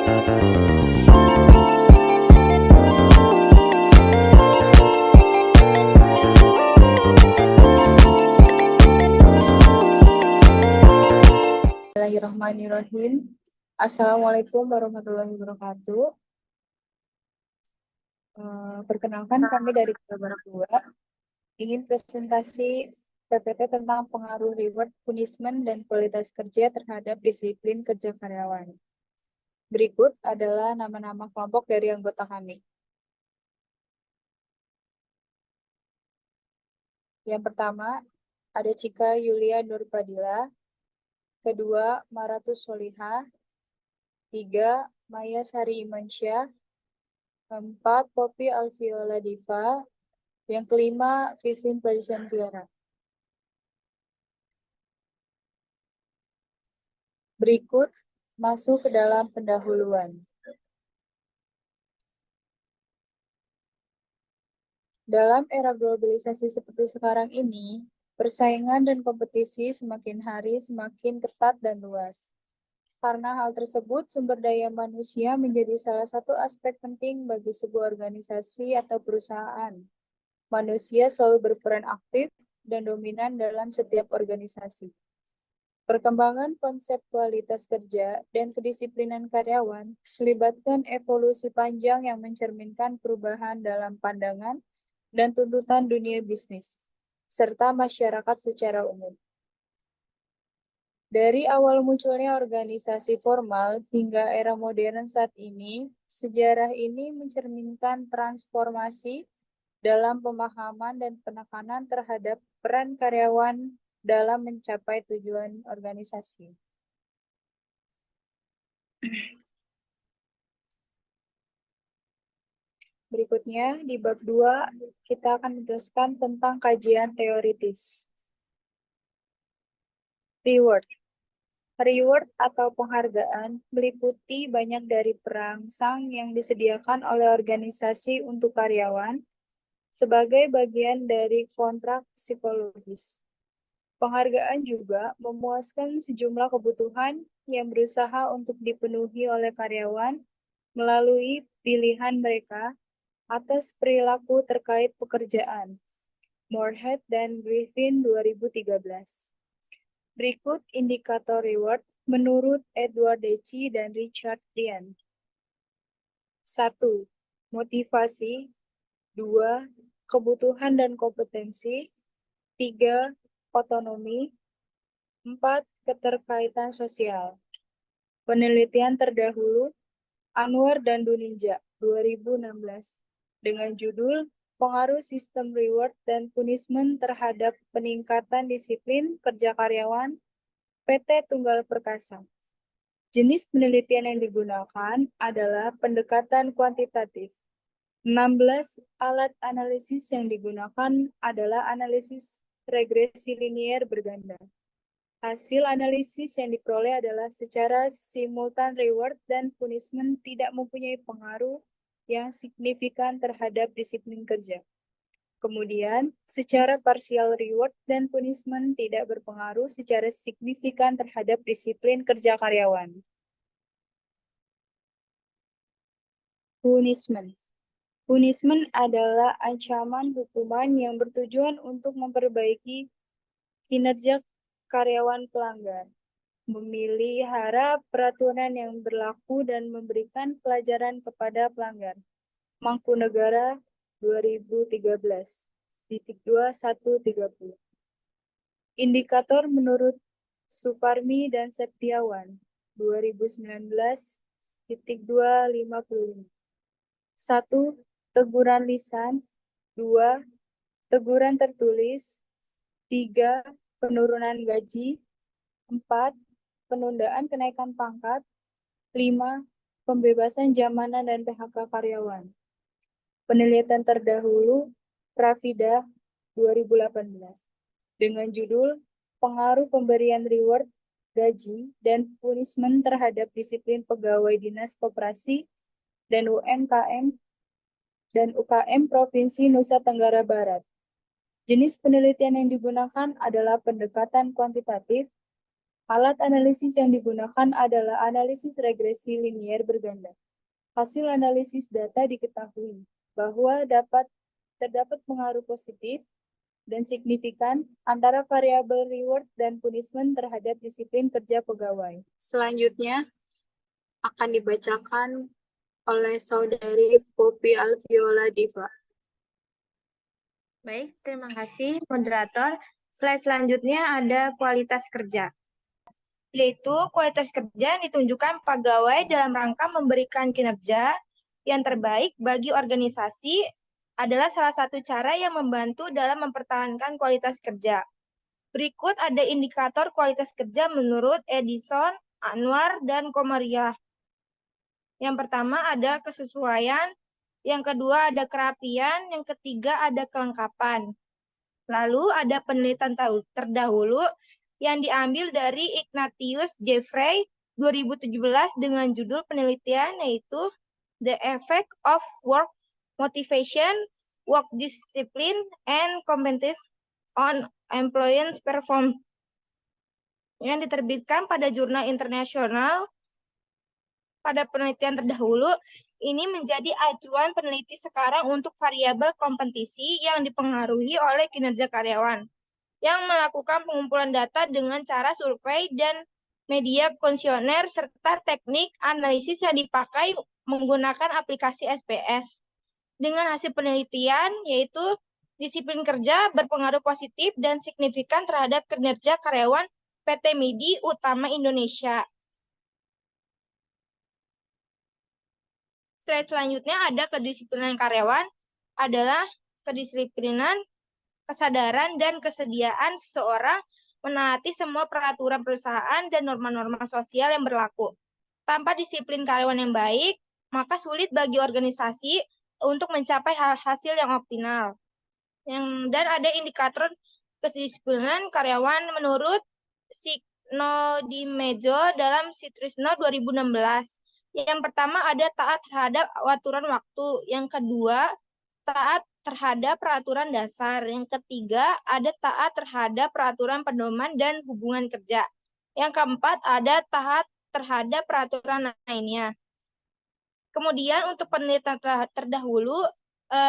Bismillahirrahmanirrahim. Assalamualaikum warahmatullahi wabarakatuh. Perkenalkan kami dari Kabar 2 ingin presentasi PPT tentang pengaruh reward, punishment, dan kualitas kerja terhadap disiplin kerja karyawan. Berikut adalah nama-nama kelompok dari anggota kami. Yang pertama, ada Cika Yulia Nurpadila. Kedua, Maratus Solihah. 3, Maya Sari Imansyah. 4, Poppy Alviola Diva. Yang kelima, Vivin Pradisyantiara. Berikut masuk ke dalam pendahuluan. Dalam era globalisasi seperti sekarang ini, persaingan dan kompetisi semakin hari semakin ketat dan luas. Karena hal tersebut, sumber daya manusia menjadi salah satu aspek penting bagi sebuah organisasi atau perusahaan. Manusia selalu berperan aktif dan dominan dalam setiap organisasi. Perkembangan konsep kualitas kerja dan kedisiplinan karyawan melibatkan evolusi panjang yang mencerminkan perubahan dalam pandangan dan tuntutan dunia bisnis, serta masyarakat secara umum. Dari awal munculnya organisasi formal hingga era modern saat ini, sejarah ini mencerminkan transformasi dalam pemahaman dan penekanan terhadap peran karyawan dalam mencapai tujuan organisasi. Berikutnya, di bab 2, kita akan menjelaskan tentang kajian teoritis. Reward. Reward atau penghargaan meliputi banyak dari perangsang yang disediakan oleh organisasi untuk karyawan sebagai bagian dari kontrak psikologis. Penghargaan juga memuaskan sejumlah kebutuhan yang berusaha untuk dipenuhi oleh karyawan melalui pilihan mereka atas perilaku terkait pekerjaan. Moorhead dan Griffin 2013. Berikut indikator reward menurut Edward Deci dan Richard Ryan. 1. Motivasi. 2. Kebutuhan dan kompetensi. 3. Otonomi. 4. Keterkaitan sosial. Penelitian terdahulu Anwar dan Dunija 2016 dengan judul Pengaruh Sistem Reward dan Punishment terhadap Peningkatan Disiplin Kerja Karyawan PT Tunggal Perkasa. Jenis penelitian yang digunakan adalah pendekatan kuantitatif. 16 alat analisis yang digunakan adalah analisis regresi linier berganda. Hasil analisis yang diperoleh adalah secara simultan reward dan punishment tidak mempunyai pengaruh yang signifikan terhadap disiplin kerja. Kemudian, secara parsial reward dan punishment tidak berpengaruh secara signifikan terhadap disiplin kerja karyawan. Punishment. Punishment adalah ancaman hukuman yang bertujuan untuk memperbaiki kinerja karyawan pelanggar, memelihara peraturan yang berlaku dan memberikan pelajaran kepada pelanggar. Mangkunegara 2013, titik 2130. Indikator menurut Suparmi dan Septiawan 2019, titik 255. 1. Teguran lisan. 2. Teguran tertulis. 3. Penurunan gaji. 4. Penundaan kenaikan pangkat. 5. Pembebasan jamanan dan PHK karyawan. Penelitian terdahulu Rafida 2018 dengan judul Pengaruh Pemberian Reward, Gaji, dan Punishment terhadap Disiplin Pegawai Dinas Koperasi dan UMKM dan UKM Provinsi Nusa Tenggara Barat. Jenis penelitian yang digunakan adalah pendekatan kuantitatif Alat analisis yang digunakan adalah analisis regresi linier berganda. Hasil analisis data diketahui bahwa terdapat pengaruh positif dan signifikan antara variabel reward dan punishment terhadap disiplin kerja pegawai. Selanjutnya akan dibacakan oleh Saudari Poppy Alviola Diva. Baik, terima kasih moderator. Slide selanjutnya ada kualitas kerja. Yaitu kualitas kerja yang ditunjukkan pegawai dalam rangka memberikan kinerja yang terbaik bagi organisasi adalah salah satu cara yang membantu dalam mempertahankan kualitas kerja. Berikut ada indikator kualitas kerja menurut Edison, Anwar, dan Komariah. Yang pertama ada kesesuaian, yang kedua ada kerapian, yang ketiga ada kelengkapan. Lalu ada penelitian terdahulu yang diambil dari Ignatius Jeffrey 2017 dengan judul penelitian yaitu The Effect of Work Motivation, Work Discipline, and Competence on Employees' Performance yang diterbitkan pada jurnal internasional. Pada penelitian terdahulu, ini menjadi acuan peneliti sekarang untuk variabel kompetisi yang dipengaruhi oleh kinerja karyawan, yang melakukan pengumpulan data dengan cara survei dan media kuesioner serta teknik analisis yang dipakai menggunakan aplikasi SPS. Dengan hasil penelitian, yaitu disiplin kerja berpengaruh positif dan signifikan terhadap kinerja karyawan PT MIDI Utama Indonesia. Slide selanjutnya ada kedisiplinan karyawan, adalah kedisiplinan, kesadaran, dan kesediaan seseorang menaati semua peraturan perusahaan dan norma-norma sosial yang berlaku. Tanpa disiplin karyawan yang baik, maka sulit bagi organisasi untuk mencapai hasil yang optimal. Dan ada indikator kedisiplinan karyawan menurut Signo Di Mejo dalam Sitrisno 2016. Yang pertama ada taat terhadap aturan waktu. Yang kedua, taat terhadap peraturan dasar. Yang ketiga, ada taat terhadap peraturan pedoman dan hubungan kerja. Yang keempat, ada taat terhadap peraturan lainnya. Kemudian untuk penelitian terdahulu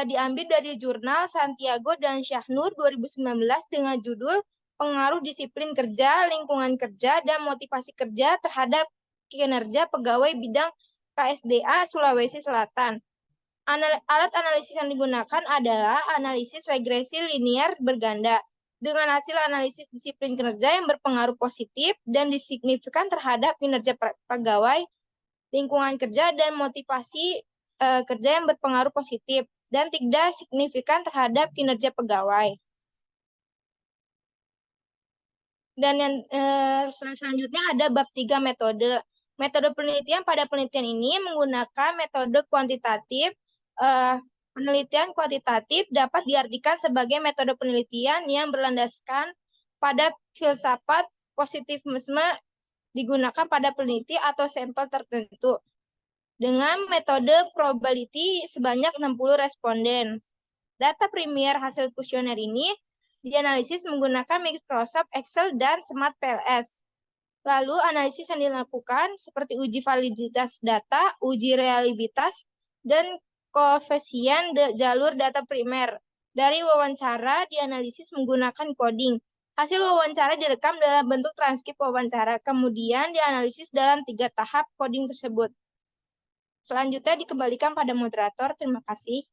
diambil dari jurnal Santiago dan Syahnur 2019 dengan judul Pengaruh Disiplin Kerja, Lingkungan Kerja, dan Motivasi Kerja terhadap Kinerja Pegawai Bidang KSDA Sulawesi Selatan. Alat analisis yang digunakan adalah analisis regresi linier berganda dengan hasil analisis disiplin kerja yang berpengaruh positif dan signifikan terhadap kinerja pegawai, lingkungan kerja, dan motivasi kerja yang berpengaruh positif dan tidak signifikan terhadap kinerja pegawai. Dan yang selanjutnya ada bab 3 metode. Metode penelitian pada penelitian ini menggunakan metode kuantitatif. Penelitian kuantitatif dapat diartikan sebagai metode penelitian yang berlandaskan pada filsafat positivisme digunakan pada peneliti atau sampel tertentu. Dengan metode probability sebanyak 60 responden. Data primer hasil kuesioner ini dianalisis menggunakan Microsoft Excel dan Smart PLS. Lalu analisis yang dilakukan seperti uji validitas data, uji reliabilitas, dan koefisien jalur data primer. Dari wawancara dianalisis menggunakan coding. Hasil wawancara direkam dalam bentuk transkrip wawancara, kemudian dianalisis dalam 3 tahap coding tersebut. Selanjutnya dikembalikan pada moderator. Terima kasih.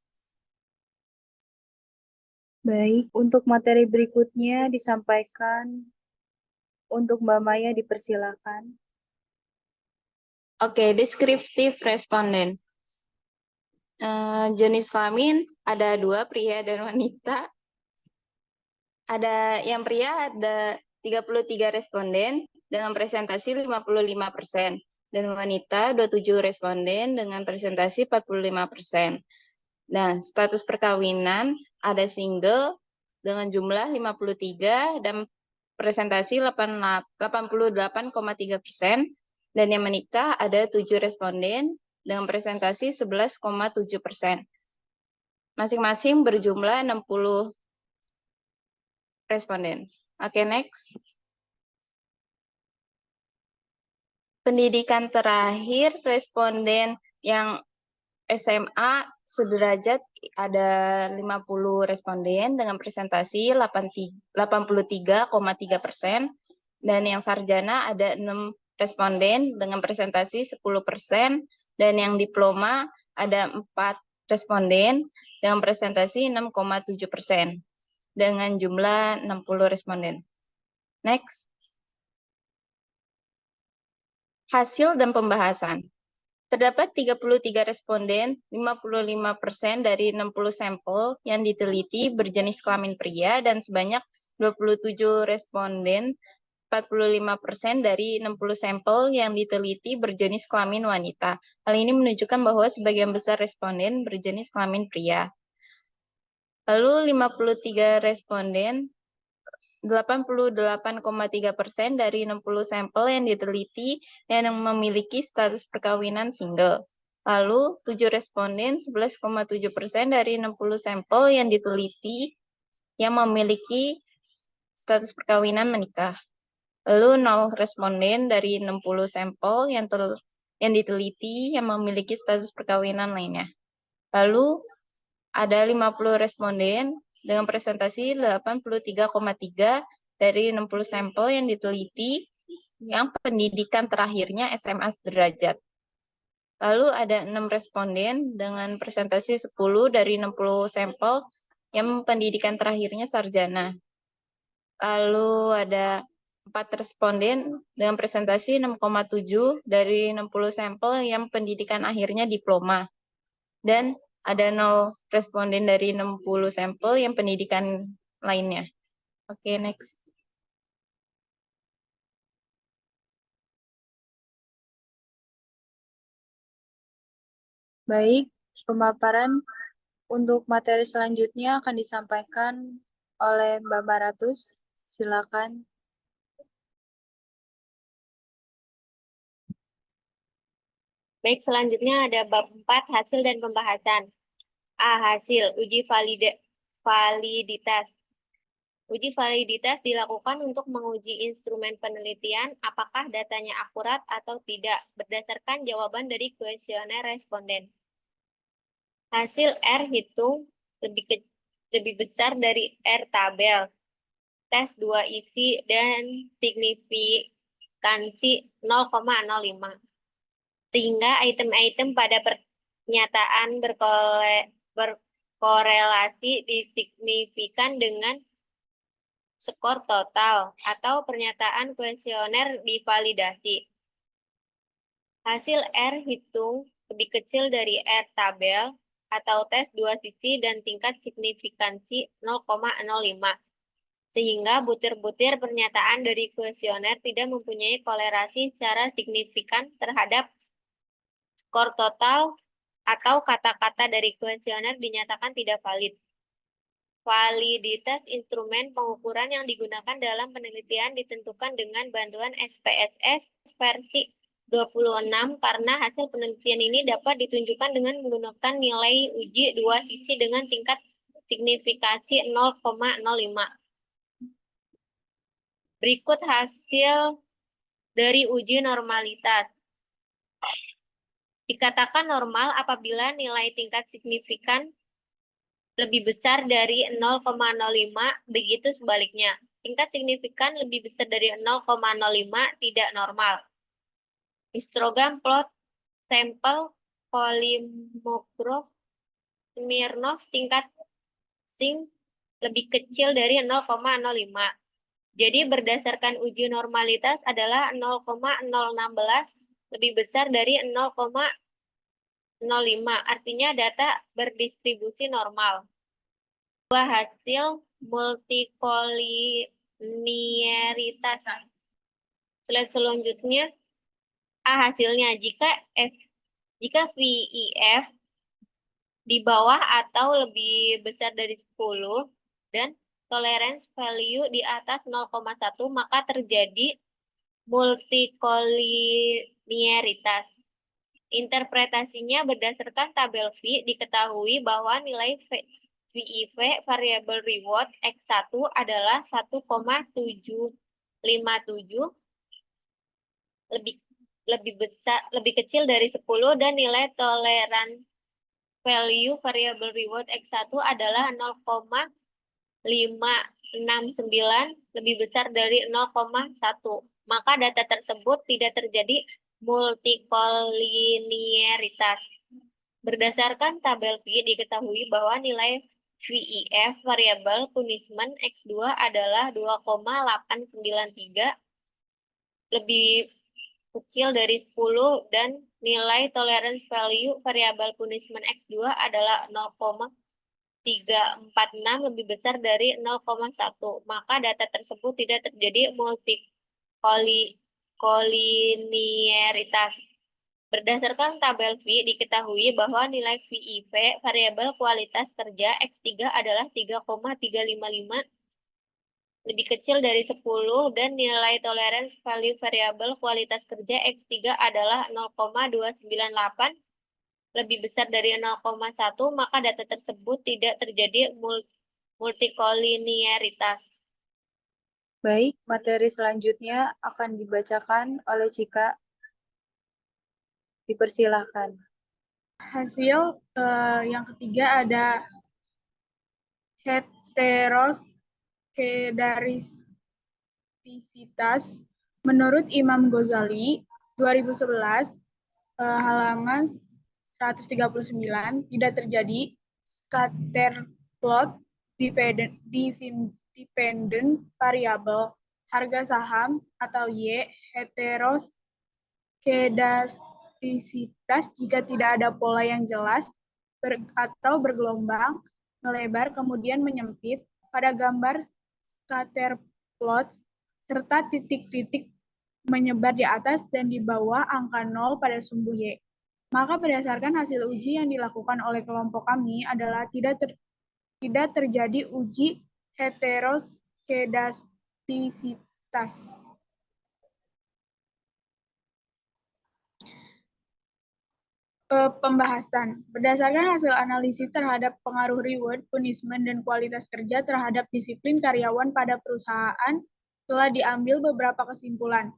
Baik, untuk materi berikutnya disampaikan untuk Mbak Maya, dipersilakan. Oke, deskriptif responden. Jenis kelamin ada 2, pria dan wanita. Yang pria ada 33 responden dengan presentasi 55%. Dan wanita 27 responden dengan presentasi 45%. Nah, status perkawinan ada single dengan jumlah 53 dan presentasi 88,3%. Dan yang menikah ada 7 responden dengan presentasi 11,7%. Masing-masing berjumlah 60 responden. Oke, next. pendidikan terakhir, responden yang SMA sederajat ada 50 responden dengan presentasi 83,3%, dan yang sarjana ada 6 responden dengan presentasi 10%, dan yang diploma ada 4 responden dengan presentasi 6,7%, dengan jumlah 60 responden. Next. Hasil dan pembahasan. Terdapat 33 responden, 55% dari 60 sampel yang diteliti berjenis kelamin pria, dan sebanyak 27 responden, 45% dari 60 sampel yang diteliti berjenis kelamin wanita. Hal ini menunjukkan bahwa sebagian besar responden berjenis kelamin pria. Lalu 53 responden, 88,3% dari 60 sampel yang diteliti yang memiliki status perkawinan single. Lalu 7 responden, 11,7% dari 60 sampel yang diteliti yang memiliki status perkawinan menikah. Lalu 0 responden dari 60 sampel yang diteliti yang memiliki status perkawinan lainnya. Lalu ada 50 responden dengan presentasi 83,3 dari 60 sampel yang diteliti yang pendidikan terakhirnya SMA sederajat. Lalu ada 6 responden dengan presentasi 10 dari 60 sampel yang pendidikan terakhirnya sarjana. Lalu ada 4 responden dengan presentasi 6,7 dari 60 sampel yang pendidikan akhirnya diploma. Dan ada 0 responden dari 60 sampel yang pendidikan lainnya. Oke, next. Baik, pemaparan untuk materi selanjutnya akan disampaikan oleh Mbak Maratus. Silakan. Baik, selanjutnya ada bab 4, hasil dan pembahasan. A. Hasil, uji validitas. Uji validitas dilakukan untuk menguji instrumen penelitian apakah datanya akurat atau tidak berdasarkan jawaban dari kuesioner responden. Hasil R hitung lebih besar dari R tabel. Tes 2 isi dan signifikansi 0,05. Sehingga item-item pada pernyataan berkorelasi disignifikan dengan skor total atau pernyataan kuesioner divalidasi. Hasil R hitung lebih kecil dari R tabel atau tes 2 sisi dan tingkat signifikansi 0,05. Sehingga butir-butir pernyataan dari kuesioner tidak mempunyai korelasi secara signifikan terhadap skor total atau kata-kata dari kuesioner dinyatakan tidak valid. Validitas instrumen pengukuran yang digunakan dalam penelitian ditentukan dengan bantuan SPSS versi 26 karena hasil penelitian ini dapat ditunjukkan dengan menggunakan nilai uji 2 sisi dengan tingkat signifikasi 0,05. Berikut hasil dari uji normalitas. Dikatakan normal apabila nilai tingkat signifikan lebih besar dari 0,05, begitu sebaliknya. Tingkat signifikan lebih besar dari 0,05 tidak normal. Histogram plot sampel polimorf Smirnov tingkat zinc lebih kecil dari 0,05. Jadi berdasarkan uji normalitas adalah 0,016 lebih besar dari 0,05, artinya data berdistribusi normal. Dua hasil multikoliniaritas. Slide selanjutnya. A hasilnya jika VIF di bawah atau lebih besar dari 10 dan tolerance value di atas 0,1 maka terjadi multikoliniaritas. Interpretasinya berdasarkan tabel V diketahui bahwa nilai VIV variabel reward X1 adalah 1,757 lebih lebih kecil dari 10 dan nilai toleran value variable reward X1 adalah 0,569 lebih besar dari 0,1. Maka data tersebut tidak terjadi multikoliniaritas. Berdasarkan tabel V diketahui bahwa nilai VIF variabel punishment X2 adalah 2,893 lebih kecil dari 10 dan nilai tolerance value variabel punishment X2 adalah 0,346 lebih besar dari 0,1. Maka data tersebut tidak terjadi multikoliniaritas. Berdasarkan tabel V diketahui bahwa nilai VIV variabel kualitas kerja X3 adalah 3,355 lebih kecil dari 10 dan nilai tolerance value variabel kualitas kerja X3 adalah 0,298 lebih besar dari 0,1, maka data tersebut tidak terjadi multikoliniaritas. Baik, materi selanjutnya akan dibacakan oleh Cika. Dipersilahkan. Hasil yang ketiga ada heteroskedastisitas. Menurut Imam Ghazali 2011 halaman 139 tidak terjadi scatter plot dependent variable harga saham atau Y heteroskedastisitas jika tidak ada pola yang jelas atau bergelombang, melebar, kemudian menyempit pada gambar scatter plot, serta titik-titik menyebar di atas dan di bawah angka 0 pada sumbu Y. Maka berdasarkan hasil uji yang dilakukan oleh kelompok kami adalah tidak terjadi uji heteroskedastisitas. Pembahasan. Berdasarkan hasil analisis terhadap pengaruh reward, punishment, dan kualitas kerja terhadap disiplin karyawan pada perusahaan, telah diambil beberapa kesimpulan.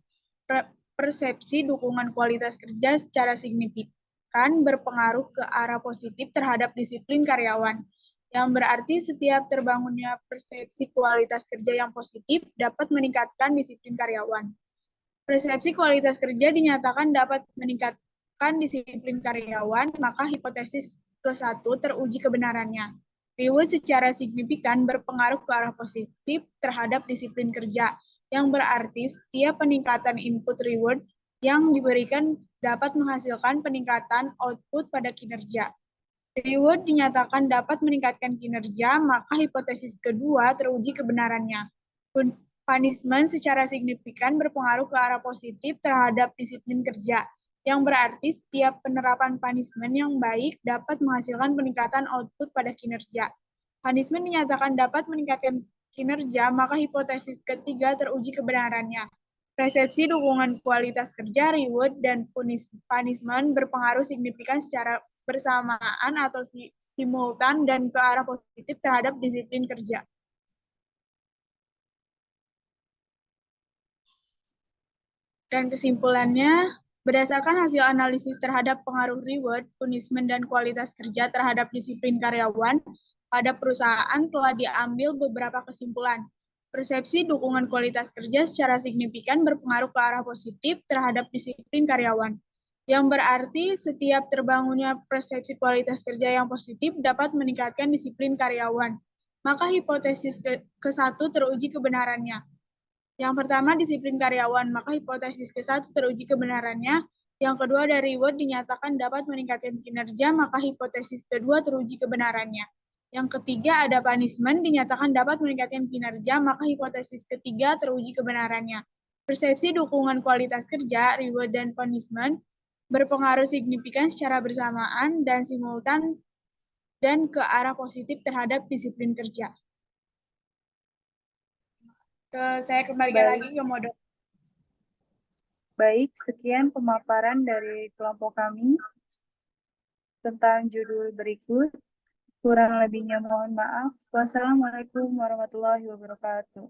Persepsi dukungan kualitas kerja secara signifikan berpengaruh ke arah positif terhadap disiplin karyawan, yang berarti setiap terbangunnya persepsi kualitas kerja yang positif dapat meningkatkan disiplin karyawan. Persepsi kualitas kerja dinyatakan dapat meningkatkan disiplin karyawan, maka hipotesis ke-1 teruji kebenarannya. Reward secara signifikan berpengaruh ke arah positif terhadap disiplin kerja, yang berarti setiap peningkatan input reward yang diberikan dapat menghasilkan peningkatan output pada kinerja. Reward dinyatakan dapat meningkatkan kinerja, maka hipotesis kedua teruji kebenarannya. Punishment secara signifikan berpengaruh ke arah positif terhadap disiplin kerja, yang berarti setiap penerapan punishment yang baik dapat menghasilkan peningkatan output pada kinerja. Punishment dinyatakan dapat meningkatkan kinerja, maka hipotesis ketiga teruji kebenarannya. Persepsi dukungan kualitas kerja, reward, dan punishment berpengaruh signifikan secara bersamaan atau simultan dan ke arah positif terhadap disiplin kerja. Dan kesimpulannya, berdasarkan hasil analisis terhadap pengaruh reward, punishment, dan kualitas kerja terhadap disiplin karyawan, pada perusahaan telah diambil beberapa kesimpulan. Persepsi dukungan kualitas kerja secara signifikan berpengaruh ke arah positif terhadap disiplin karyawan, yang berarti setiap terbangunnya persepsi kualitas kerja yang positif dapat meningkatkan disiplin karyawan. Maka hipotesis ke-1 teruji kebenarannya. Yang pertama, disiplin karyawan, maka hipotesis ke-1 teruji kebenarannya. Yang kedua, dari reward dinyatakan dapat meningkatkan kinerja, maka hipotesis kedua teruji kebenarannya. Yang ketiga, ada punishment dinyatakan dapat meningkatkan kinerja, maka hipotesis ketiga teruji kebenarannya. Persepsi dukungan kualitas kerja, reward, dan punishment berpengaruh signifikan secara bersamaan dan simultan dan ke arah positif terhadap disiplin kerja. Saya kembalikan lagi ke moderator. Baik, sekian pemaparan dari kelompok kami tentang judul berikut. Kurang lebihnya mohon maaf. Wassalamualaikum warahmatullahi wabarakatuh.